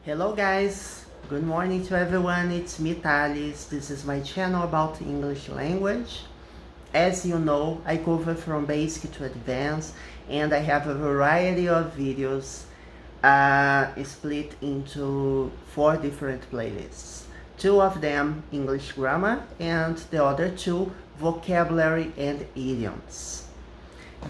Hello guys, good morning to everyone, it's me Thales. This is my channel about English language. As you know, I cover from basic to advanced and I have a variety of videos split into 4 different playlists. 2 of them English grammar and the other 2 vocabulary and idioms.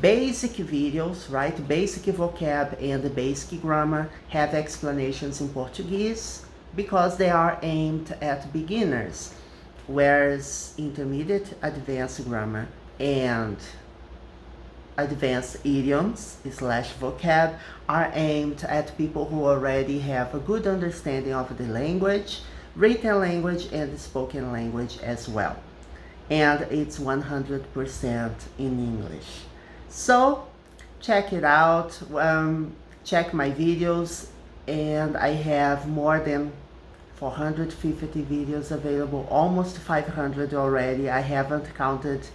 Basic videos, right? Basic vocab and basic grammar have explanations in Portuguese because they are aimed at beginners, whereas intermediate, advanced grammar and advanced idioms / vocab are aimed at people who already have a good understanding of the language, written language and spoken language as well. And it's 100% in English. So check it out, check my videos, and I have more than 450 videos available, almost 500 already. I haven't counted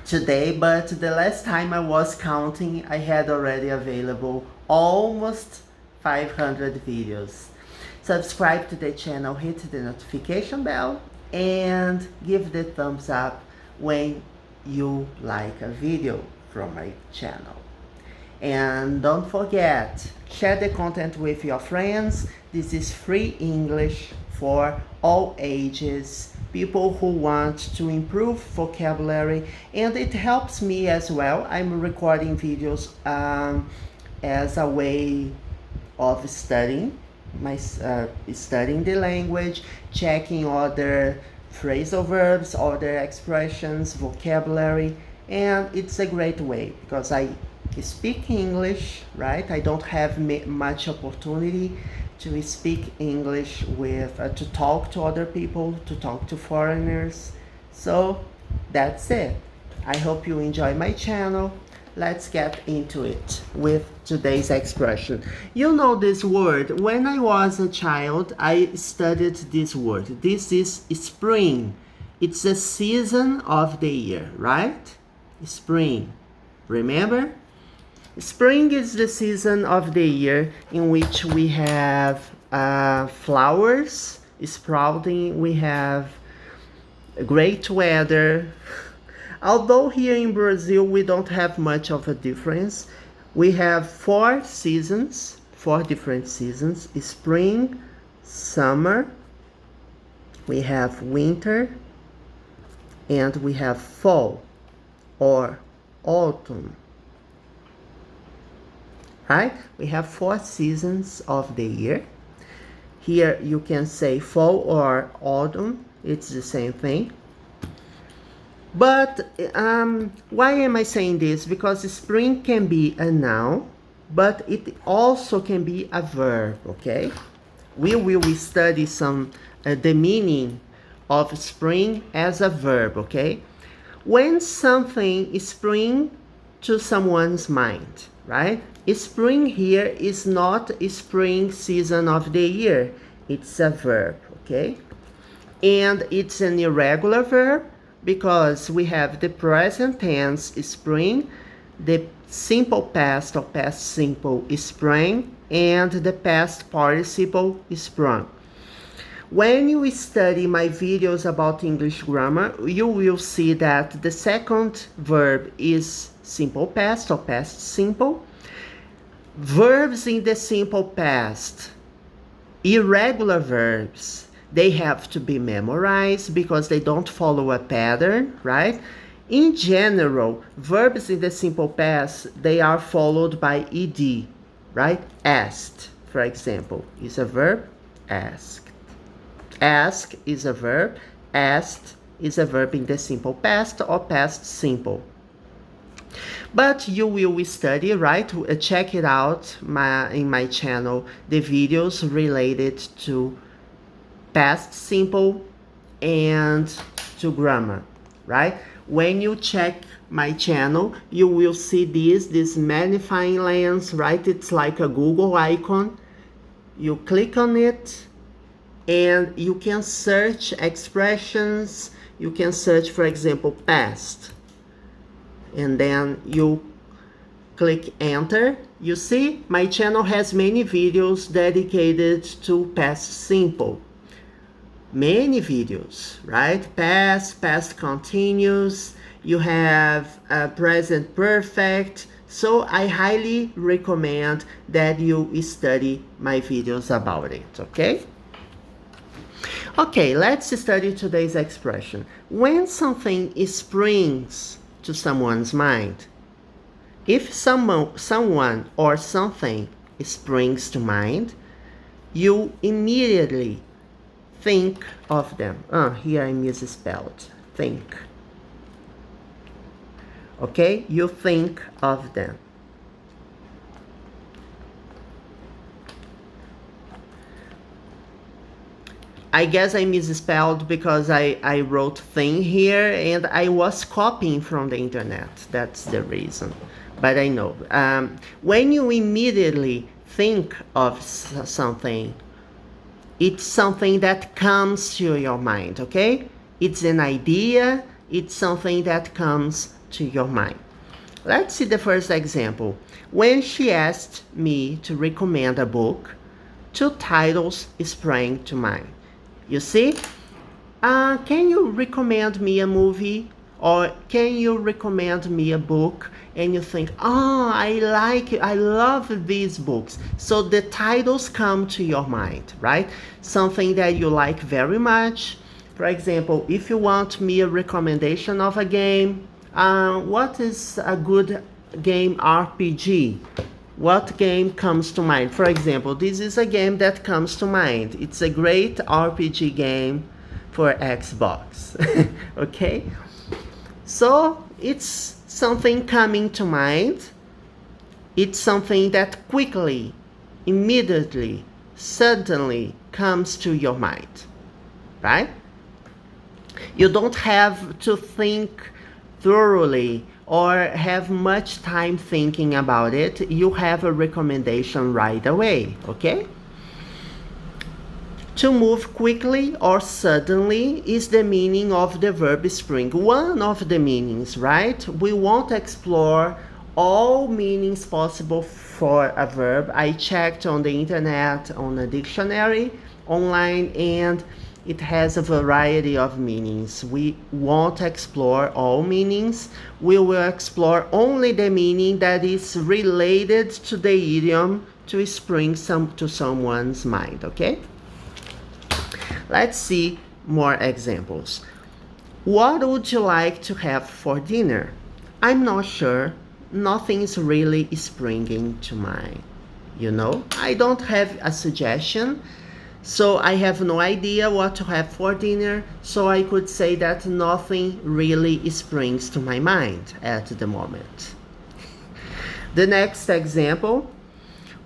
today, but the last time I was counting, I had already available almost 500 videos. Subscribe to the channel, hit the notification bell, and give the thumbs up when you like a video from my channel. And don't forget, share the content with your friends. This is free English for all ages, people who want to improve vocabulary, and it helps me as well. I'm recording videos as a way of studying studying the language, checking other phrasal verbs, other expressions, vocabulary, and it's a great way because I speak English, right? I don't have much opportunity to speak English with, to talk to other people, to talk to foreigners. So that's it. I hope you enjoy my channel. Let's get into it with today's expression. You know this word. When I was a child, I studied this word. This is spring. It's a season of the year, right? Spring. Remember? Spring is the season of the year in which we have flowers sprouting. We have great weather. Although here in Brazil we don't have much of a difference, we have 4 seasons, 4 different seasons: spring, summer, we have winter, and we have fall or autumn. Right? We have 4 seasons of the year. Here you can say fall or autumn, it's the same thing. But why am I saying this? Because spring can be a noun, but it also can be a verb, okay? We will study the meaning of spring as a verb, okay? When something springs to someone's mind, right? Spring here is not a spring season of the year. It's a verb, okay? And it's an irregular verb, because we have the present tense spring, the simple past or past simple sprang, and the past participle sprung. When you study my videos about English grammar, you will see that the second verb is simple past or past simple. Verbs in the simple past, irregular verbs, they have to be memorized because they don't follow a pattern, right? In general, verbs in the simple past, they are followed by ed, right? Asked, for example, is a verb, asked. Ask is a verb, asked is a verb in the simple past or past simple. But you will study, right? Check it out in my channel, the videos related to past simple and to grammar, right? When you check my channel, you will see this magnifying lens, right? It's like a Google icon. You click on it and you can search expressions. You can search, for example, past, and then you click enter You see, my channel has many videos dedicated to past simple. Many videos, right? Past continuous, you have present perfect. So I highly recommend that you study my videos about it, okay? Okay, let's study today's expression. When something springs to someone's mind, if someone or something springs to mind, you immediately think of them. Here I misspelled. Think. Okay? You think of them. I guess I misspelled because I wrote thing here and I was copying from the internet. That's the reason. But I know. When you immediately think of something, it's something that comes to your mind, okay? It's an idea, it's something that comes to your mind. Let's see the first example. When she asked me to recommend a book, 2 titles sprang to mind. You see? Can you recommend me a movie? Or can you recommend me a book? And you think, I love these books. So the titles come to your mind, right? Something that you like very much. For example, if you want me a recommendation of a game, what is a good game RPG? What game comes to mind? For example, this is a game that comes to mind. It's a great RPG game for Xbox, okay? So it's something coming to mind. It's something that quickly, immediately, suddenly comes to your mind, right? You don't have to think thoroughly or have much time thinking about it. You have a recommendation right away, okay? To move quickly or suddenly is the meaning of the verb spring. One of the meanings, right? We won't explore all meanings possible for a verb. I checked on the internet, on a dictionary, online, and it has a variety of meanings. We won't explore all meanings. We will explore only the meaning that is related to the idiom to spring to someone's mind, okay? Let's see more examples. What would you like to have for dinner? I'm not sure. Nothing's really springing to mind. You know, I don't have a suggestion, so I have no idea what to have for dinner, so I could say that nothing really springs to my mind at the moment. The next example,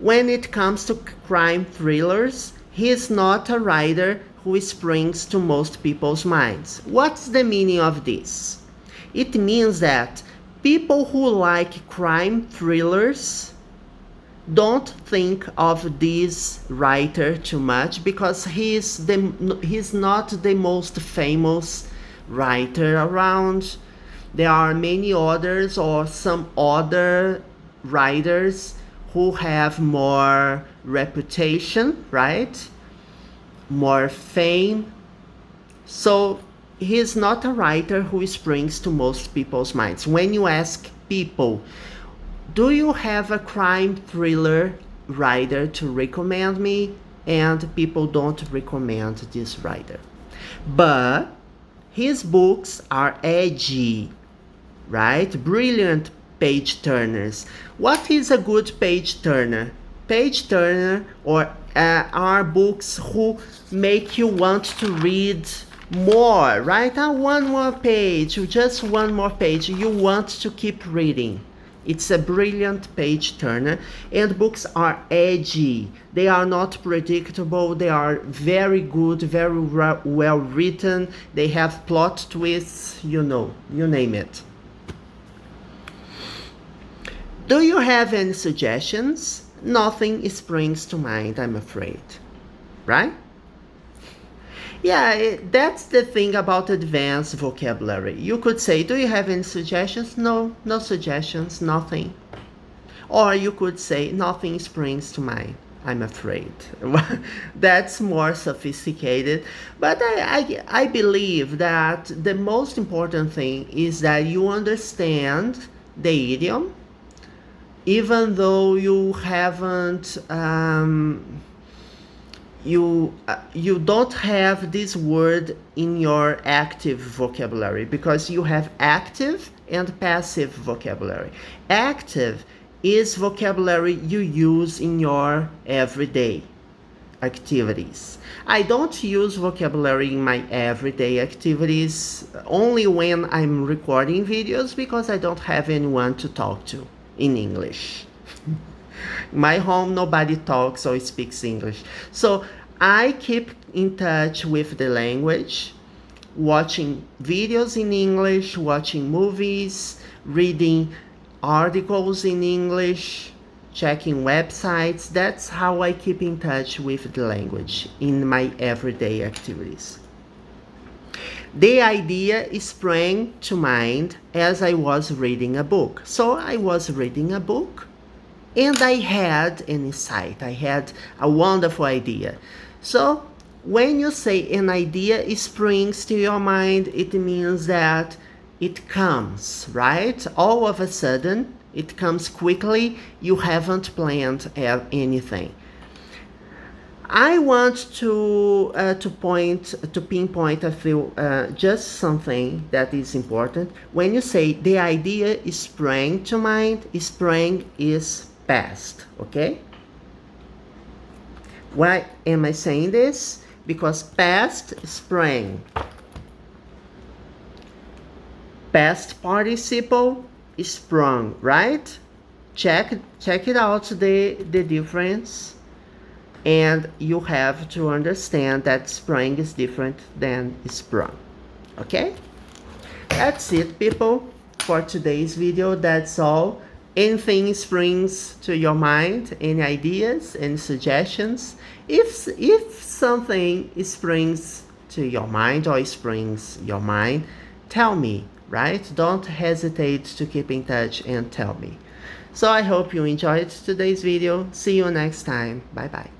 when it comes to crime thrillers, he is not a writer who springs to most people's minds. What's the meaning of this? It means that people who like crime thrillers don't think of this writer too much because he's not the most famous writer around. There are many others or some other writers who have more reputation, right? More fame. So he's not a writer who springs to most people's minds. When you ask people, do you have a crime thriller writer to recommend me? And people don't recommend this writer. But his books are edgy, right? Brilliant page turners. What is a good page turner? Page turner are books who make you want to read more, right? One more page, just one more page. You want to keep reading. It's a brilliant page turner, and books are edgy. They are not predictable. They are very good, very well written. They have plot twists, you know, you name it. Do you have any suggestions? Nothing springs to mind, I'm afraid. Right? Yeah, that's the thing about advanced vocabulary. You could say, do you have any suggestions? No, no suggestions, nothing. Or you could say, nothing springs to mind, I'm afraid. That's more sophisticated. But I believe that the most important thing is that you understand the idiom, even though you haven't, you don't have this word in your active vocabulary, because you have active and passive vocabulary. Active is vocabulary you use in your everyday activities. I don't use vocabulary in my everyday activities, only when I'm recording videos, because I don't have anyone to talk to in English. In my home, nobody talks or speaks English. So I keep in touch with the language, watching videos in English, watching movies, reading articles in English, checking websites. That's how I keep in touch with the language in my everyday activities. The idea sprang to mind as I was reading a book. So I was reading a book and I had an insight. I had a wonderful idea. So when you say an idea springs to your mind, it means that it comes, right? All of a sudden, it comes quickly. You haven't planned anything. I want to pinpoint a few, just something that is important. When you say the idea sprang to mind, sprang is past, okay? Why am I saying this? Because past, sprang. Past participle, sprung, right? Check it out, the difference. And you have to understand that sprang is different than sprung. Okay? That's it, people, for today's video. That's all. Anything springs to your mind, any ideas, any suggestions? If something springs to your mind or springs your mind, tell me, right? Don't hesitate to keep in touch and tell me. So I hope you enjoyed today's video. See you next time. Bye bye.